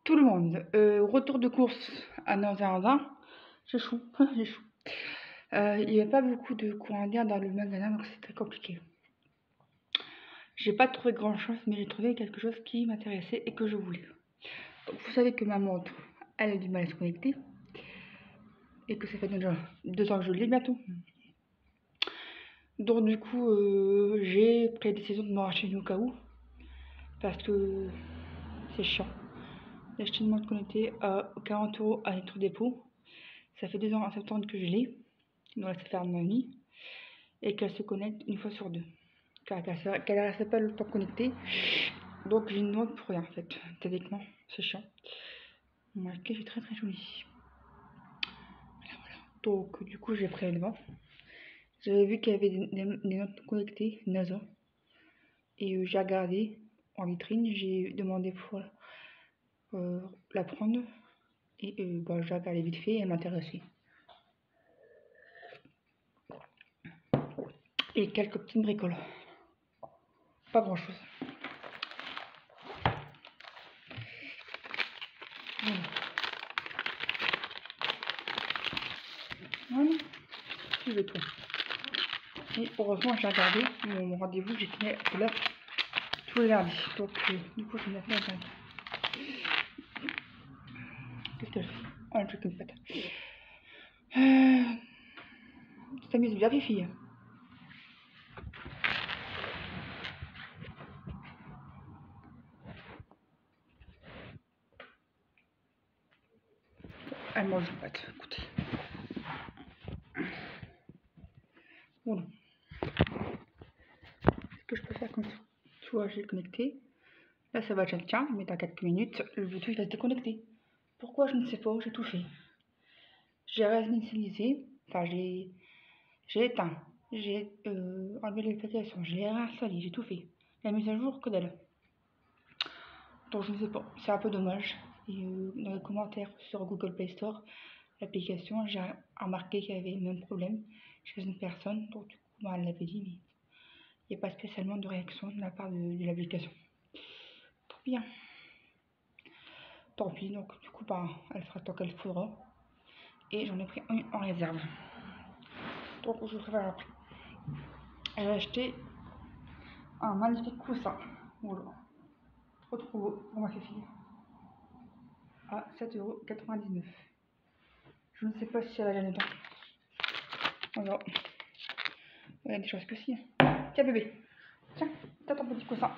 Tout le monde, retour de course à 9h20, j'échoue, j'échoue. Il n'y a pas beaucoup de cours indiens dans le magasin, donc c'est très compliqué. J'ai pas trouvé grand chose, mais j'ai trouvé quelque chose qui m'intéressait et que je voulais. Donc vous savez que ma montre, elle a du mal à se connecter, et que ça fait déjà 2 ans que je l'ai bientôt. Donc du coup, j'ai pris la décision de m'en racheter une au cas où, parce que c'est chiant d'acheter une montre connectée à 40 € à notre dépôt. Ça fait 2 ans en septembre que je l'ai, donc ça fait un an et demi, et qu'elle se connecte une fois sur deux. Car qu'elle reste pas le temps connectée, donc j'ai une montre pour rien en fait, techniquement, c'est chiant. Mon maquillage est très très joli. Voilà. Donc du coup j'ai pris le vent. J'avais vu qu'il y avait des notes connectées, NASA, et j'ai regardé en vitrine, j'ai demandé pour la prendre, et j'ai regardé vite fait et elle m'intéressait. Et quelques petites bricoles. Pas grand chose. Voilà, je vais tout. Et heureusement, j'ai regardé mon rendez-vous, j'ai fini à l'heure tous les lundis. Donc, du coup, je vais faire un lundi. Qu'est-ce que je fais? Oh, un truc une pâte. Tu t'amuses bien, les filles? Elle mange une pâte, écoutez. Voilà. Ce que je peux faire comme ça. Tu vois, j'ai connecté. Là, ça va déjà le tien, mais dans quelques minutes, le Bluetooth va se déconnecter. Pourquoi, je ne sais pas, j'ai tout fait. J'ai réinitialisé, enfin, j'ai éteint, j'ai enlevé l'application, je l'ai réinstallé, j'ai tout fait. La mise à jour, que dalle. Donc, je ne sais pas, c'est un peu dommage. Et dans les commentaires sur Google Play Store, l'application, j'ai remarqué qu'il y avait le même problème chez une personne. Donc, du coup, elle l'avait dit, mais il n'y a pas spécialement de réaction de la part de l'application. Trop bien. Tant pis, donc du coup, elle fera tant qu'elle faudra. Et j'en ai pris une en réserve. Donc, je ferai après. J'ai acheté un magnifique coussin. Voilà. Trop beau pour ma fille. À 7,99 €. Je ne sais pas si elle a là dedans. Voilà. Il y a des choses que si. Tiens bébé. Tiens, t'as ton petit coussin.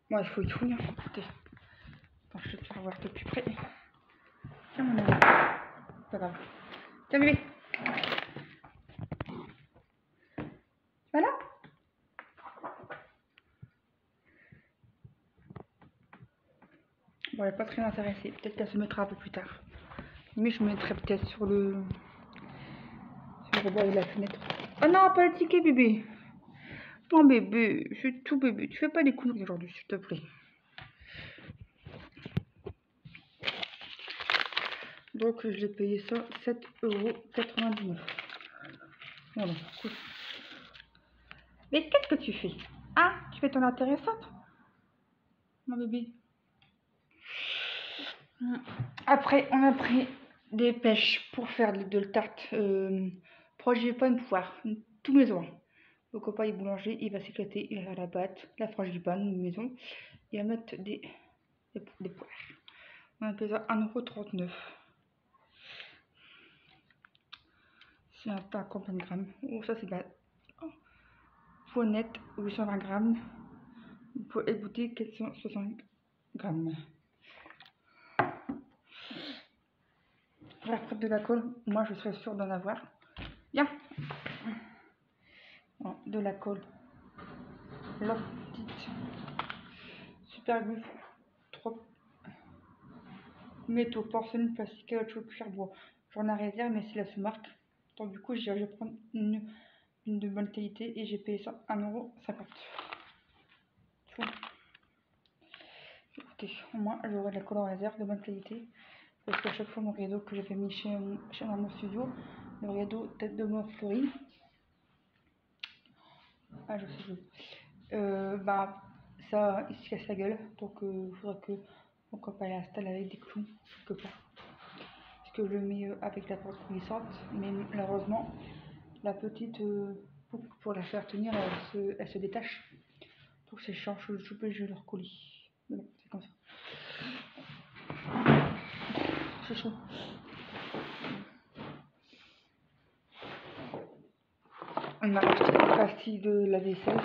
Bon, il faut y fouiller. Écoutez. Attends, je vais te faire voir de plus près. Tiens mon ami. Pas grave. Tiens bébé. Voilà. Bon, elle n'est pas très intéressée. Peut-être qu'elle se mettra un peu plus tard. Mais je me mettrai peut-être sur le rebord de la fenêtre. Oh non, pas le ticket, bébé. Non, bébé, c'est tout, bébé. Tu fais pas des conneries aujourd'hui, s'il te plaît. Donc, je l'ai payé ça 7,99 €. Voilà, cool. Mais qu'est-ce que tu fais? Ah, tu fais ton intéressante, mon bébé. Après, on a pris des pêches pour faire de la tarte. Frangipane poire, tout maison. Le copain est boulanger, il va s'éclater, il va faire la pâte, la frangipane maison. Il va mettre des poires. On a payé ça 1,39 €. C'est un pain combien de grammes? Oh, ça c'est de la Fournette, 820 grammes. Pour égoutter, 460 grammes. La prête de la colle, moi je serais sûre d'en avoir. Bien. Bon, de la colle. La petite. Super glue. 3 métaux, porcelaine, plastique, caoutchouc, cuir, bois. J'en ai réserve, mais c'est la sous-marque. Donc du coup, je vais prendre une de bonne qualité et j'ai payé ça 1,50 €. Écoutez, au moins j'aurai de la colle en réserve de bonne qualité. Parce qu'à chaque fois, mon rideau que j'avais mis chez mon studio, le rideau tête de mort fleurie. Ah, je sais, ça, il se casse la gueule. Donc il faudra que mon copain l'installe avec des clous quelque part. Parce que je le mets avec la porte glissante, mais malheureusement la petite boucle pour la faire tenir, elle se détache. Donc c'est chiant, je suis obligée de le recoller. Mais bon, c'est comme ça. C'est chaud. On m'a acheté une pastille de la vaisselle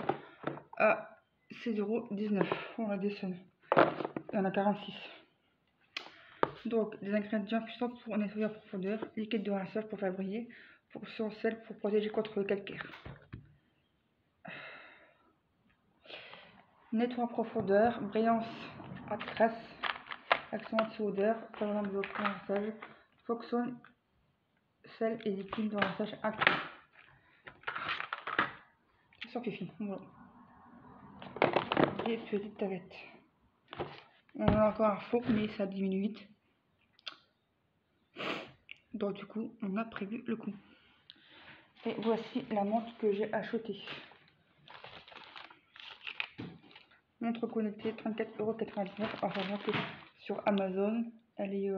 à 6,19 € on la descend. Il y en a 46. Donc des ingrédients puissants pour nettoyer en profondeur, liquide de rinçage pour faire briller, fonction sel pour protéger contre le calcaire. Nettoie en profondeur, brillance à crasse, action anti-odeur, favorable de rinçage, fonction sel et liquide de rinçage actif. Ça suffit. Voilà. Et petite tablette. On a encore un four, mais ça diminue vite. Donc du coup, on a prévu le coup. Et voici la montre que j'ai achetée. Montre connectée, 34,99 €. Enfin, que sur Amazon, elle est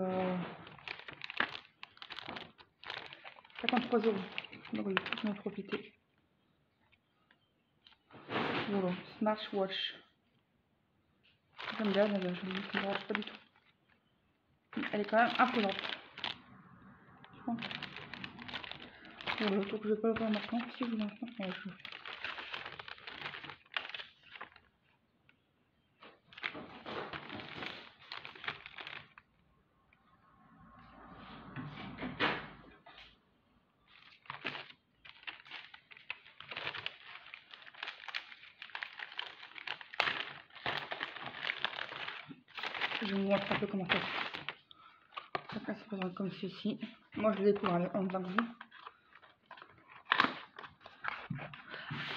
53 €. Donc oui, j'en ai profité. Voilà, smartwatch. J'aime bien, mais je ne me dérange pas du tout. Elle est quand même imposante. Voilà, donc je vais pas le faire maintenant. Si je vous l'instant, je le fais. Je vous montre un peu comment ça se passe. Donc là, ça se présente comme ceci. Moi, je le découvre en blanc de vous.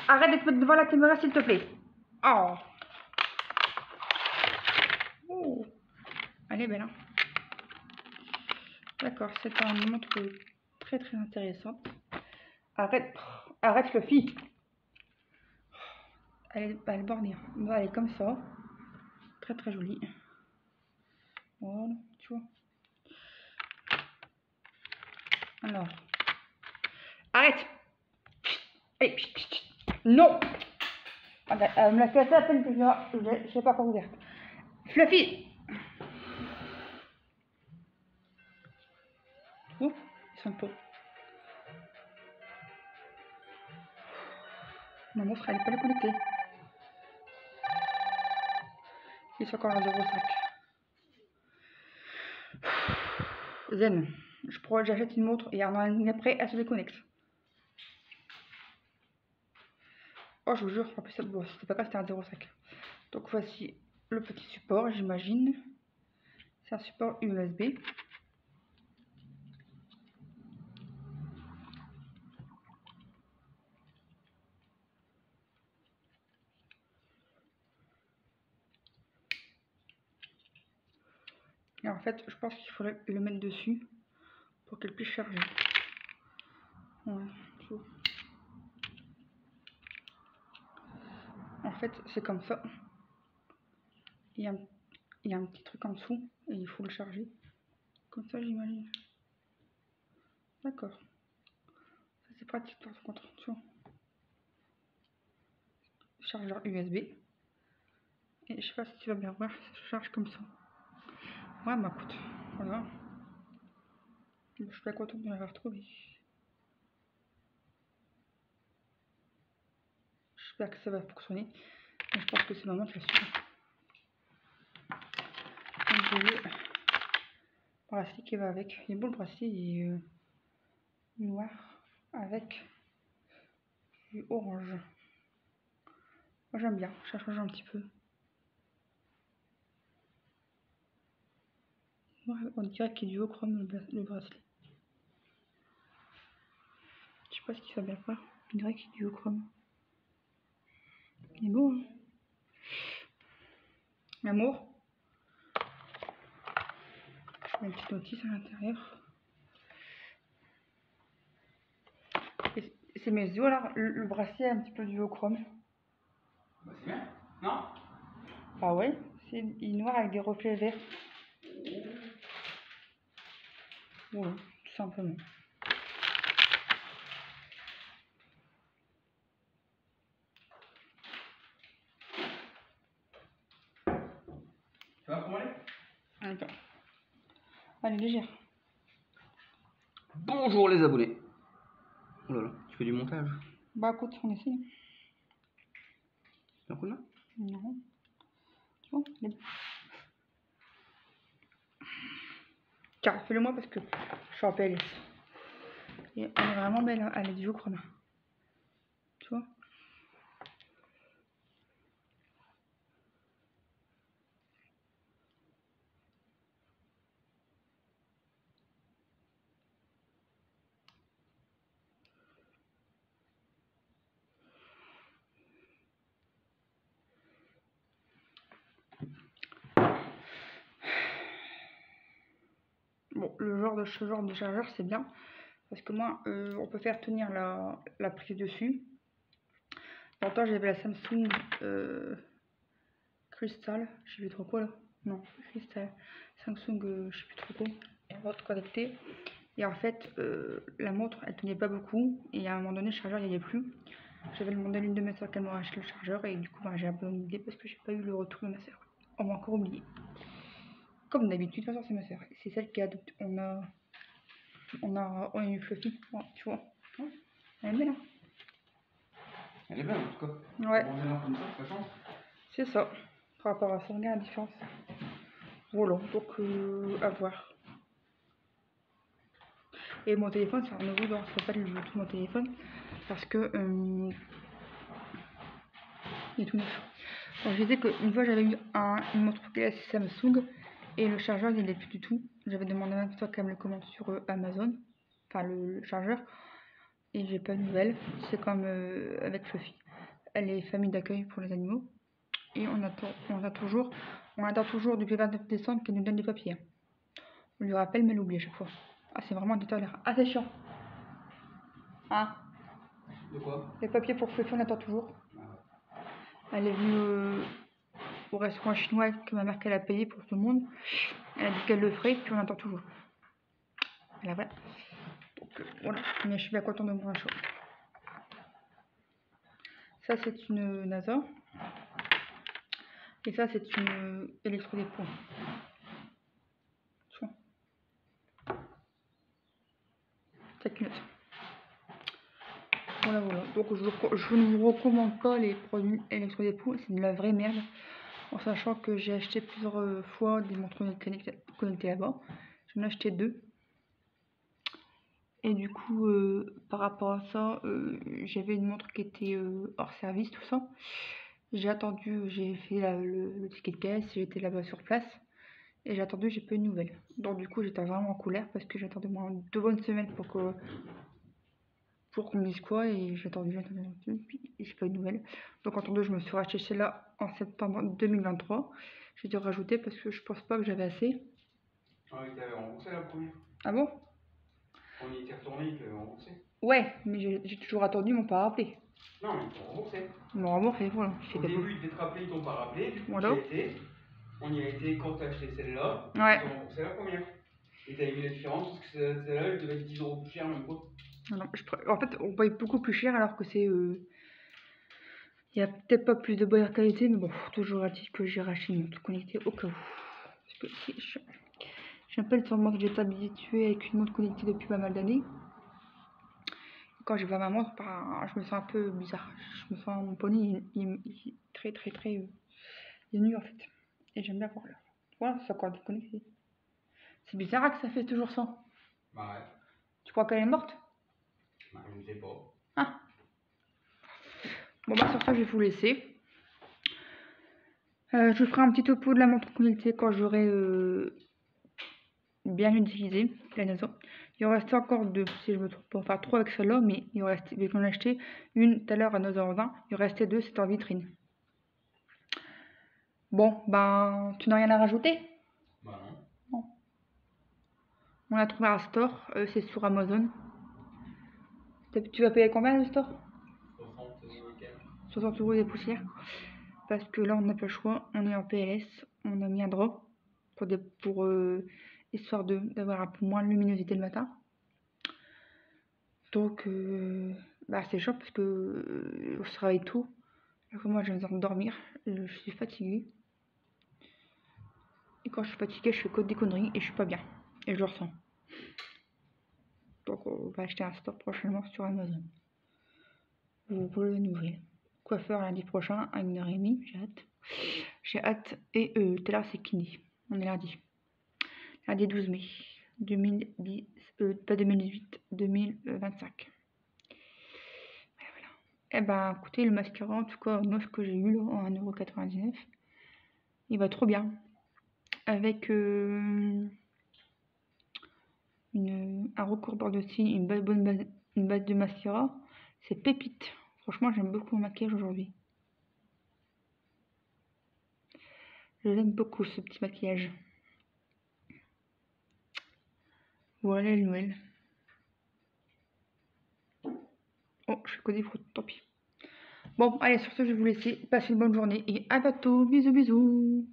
Arrête d'être devant la caméra, s'il te plaît. Oh. Oh. Elle est belle, hein. D'accord, c'est une montre très très intéressante. Arrête, arrête Fluffy. Elle est bornée. Bon, elle est comme ça. Très très jolie. Voilà, tu vois. Alors. Arrête. Hey, non. Elle me l'a cassé à peine que je l'ai pas encore ouverte. Fluffy. Ouf, ils sont beaux. Ma montre, elle n'est pas connectée. Ils sont encore à 0,5. Zen. J'achète une montre et un an après, elle se déconnecte. Oh, je vous jure, en plus, bon, c'était pas grave, c'était un 0,5. Donc voici le petit support, j'imagine. C'est un support USB. Et en fait, je pense qu'il faudrait le mettre dessus pour qu'elle puisse charger. Ouais, en fait, c'est comme ça. Il y a un petit truc en dessous et il faut le charger. Comme ça, j'imagine. D'accord. Ça, c'est pratique par contre. Tu vois. Chargeur USB. Et je sais pas si tu vas bien voir, ça se charge comme ça. Ouais, bah écoute, voilà. Je suis pas contente de l'avoir trouvé. J'espère que ça va fonctionner. Mais je pense que c'est maman qui l'a su. Donc j'ai le bracelet qui va avec. Il est beau le bracelet, il est noir avec du orange. Moi j'aime bien, ça change un petit peu. On dirait qu'il est duochrome le bracelet. Je sais pas ce qu'il va bien faire. On dirait qu'il est duochrome. Il est beau, hein. L'amour. Une petite notice à l'intérieur. C'est mes yeux alors, le bracelet est un petit peu duochrome. Bah c'est bien, non? Ah ouais, il est noir avec des reflets verts. Voilà, tout simplement. Ça va, comment elle est? Attends. Elle est légère. Bonjour les abonnés. Oh là là, tu fais du montage. Bah écoute, on essaie. C'est un coup de main? Non. Tu vois, tiens, fais-le moi parce que je suis en PLS. Et elle est vraiment belle, hein. Elle est du chrome. Tu vois. Bon, ce genre de chargeur, c'est bien. Parce que moi, on peut faire tenir la prise dessus. Longtemps, j'avais la Samsung Crystal. Je sais plus trop quoi là. Non, Crystal. Samsung, je sais plus trop quoi. Et montre connectée. Et en fait, la montre, elle tenait pas beaucoup. Et à un moment donné, le chargeur, il n'y avait plus. J'avais demandé à l'une de mes soeurs qu'elle m'aurait acheté le chargeur. Et du coup, j'ai abandonné parce que j'ai pas eu le retour de ma soeur. On m'a encore oublié. Comme d'habitude, de toute façon, c'est ma soeur. C'est celle qui a adopté. On a eu Fluffy, ouais, tu vois. Ouais. Elle est belle, hein. Elle est belle en tout cas. Ouais. Comme ça change. C'est ça. Par rapport à ça, regarde la différence. Voilà, donc à voir. Et mon téléphone, c'est un nouveau dans ce fait le Bluetooth de mon téléphone. Parce que il est tout neuf. Alors, je disais qu'une fois j'avais eu une montre PLS Samsung et le chargeur il n'est plus du tout. J'avais demandé à ma soeur qu'elle me le commande sur Amazon, enfin le chargeur, et j'ai pas de nouvelles. C'est comme avec Fluffy. Elle est famille d'accueil pour les animaux. Et on attend toujours depuis le 29 décembre qu'elle nous donne les papiers. On lui rappelle, mais elle oublie à chaque fois. Ah, c'est vraiment intolérable. Ah, c'est chiant. Ah, De quoi? les papiers pour Fluffy, on attend toujours. Elle est venue au restaurant chinois que ma mère qu'elle a payé pour tout le monde. Elle a dit qu'elle le ferait, puis on attend toujours. Voilà, voilà. Donc voilà, mais je suis bien contente de mon achat. Ça, c'est une NASA. Et ça, c'est une électrodépôt. Tu vois. C'est qu'une autre. Voilà, voilà. Donc je ne vous recommande pas les produits électrodépôt, c'est de la vraie merde. En sachant que j'ai acheté plusieurs fois des montres connectées là-bas. J'en ai acheté 2. Et du coup, par rapport à ça, j'avais une montre qui était hors service, tout ça. J'ai attendu, j'ai fait le ticket de caisse, j'ai été là-bas sur place. Et j'ai attendu, j'ai pas eu de nouvelles. Donc du coup, j'étais vraiment en colère parce que j'attendais moins 2 bonnes semaines pour qu'on me dise quoi. Et j'ai attendu, puis j'ai pas eu de nouvelles. Donc en attendant, je me suis racheté celle-là en septembre 2023. J'ai dû rajouter parce que je pense pas que j'avais assez. Ah oui, t'avais remboursé la première. Ah bon? On y était retourné, ils t'avaient remboursé. Ouais, mais j'ai toujours attendu, ils m'ont pas rappelé. Non, mais ils t'ont remboursé. Ils m'ont remboursé, voilà. Au début, ils devaient te rappeler, ils t'ont pas rappelé. Du coup, Voilà. on y a été quand t'as acheté celle-là. Ouais. Ils t'ont remboursé la première. Et t'avais vu la différence parce que celle-là, elle devait être 10 € plus cher, même pas. Non, en fait, on paye beaucoup plus cher alors que c'est. Il y a peut-être pas plus de bonne qualité, mais bon, toujours à dire que j'ai racheté une montre connectée au cas où. Parce que c'est chiant. J'appelle sûrement que j'ai été habituée avec une montre connectée depuis pas mal d'années. Quand je vois ma montre, bah, je me sens un peu bizarre. Je me sens, mon poney, il est très, très, très. Il est nu en fait. Et j'aime bien voir l'heure. Voilà, c'est encore déconnecté. C'est bizarre que ça fait toujours ça. Bah ouais. Tu crois qu'elle est morte? Bah, je ne sais pas. Ah. Bon bah sur ça, je vais vous laisser. Je ferai un petit topo de la montre connectée quand j'aurai bien utilisé la NASA. Il en restait encore 2, si je me trompe pas. Enfin 3 avec celle-là, mais il en restait, mais j'en ai acheté une tout à l'heure à 9h20. Il en restait 2, c'était en vitrine. Bon, ben, tu n'as rien à rajouter? Bah non. Non. On l'a trouvé à store, c'est sur Amazon. Tu vas payer combien le store? 60 € 60 € des poussières. parce que là on n'a pas le choix, on est en PLS, on a mis un drap pour histoire d'avoir un peu moins de luminosité le matin. Donc c'est chaud parce que on se réveille tôt. Moi j'ai besoin de dormir, je suis fatiguée. Et quand je suis fatiguée, je fais que des conneries et je suis pas bien. Et je le ressens. Donc on va acheter un stop prochainement sur Amazon. Vous pouvez le nouvelles. Coiffeur lundi prochain à 1h30, j'ai hâte. J'ai hâte. Et tout à l'heure c'est kiné. On est lundi. Lundi 12 mai 2010, pas 2018, 2025. Voilà. Et ben écoutez, le mascara, en tout cas, moi ce que j'ai eu là, en 1,99€, il va trop bien. Avec un recouvreur de cils, une base de mascara, c'est pépite. Franchement, j'aime beaucoup mon maquillage aujourd'hui. Je l'aime beaucoup ce petit maquillage. Voilà les nouvelles. Oh, je fais que des fruits, tant pis. Bon, allez, sur ce, je vais vous laisser. Passez une bonne journée et à bientôt. Bisous, bisous.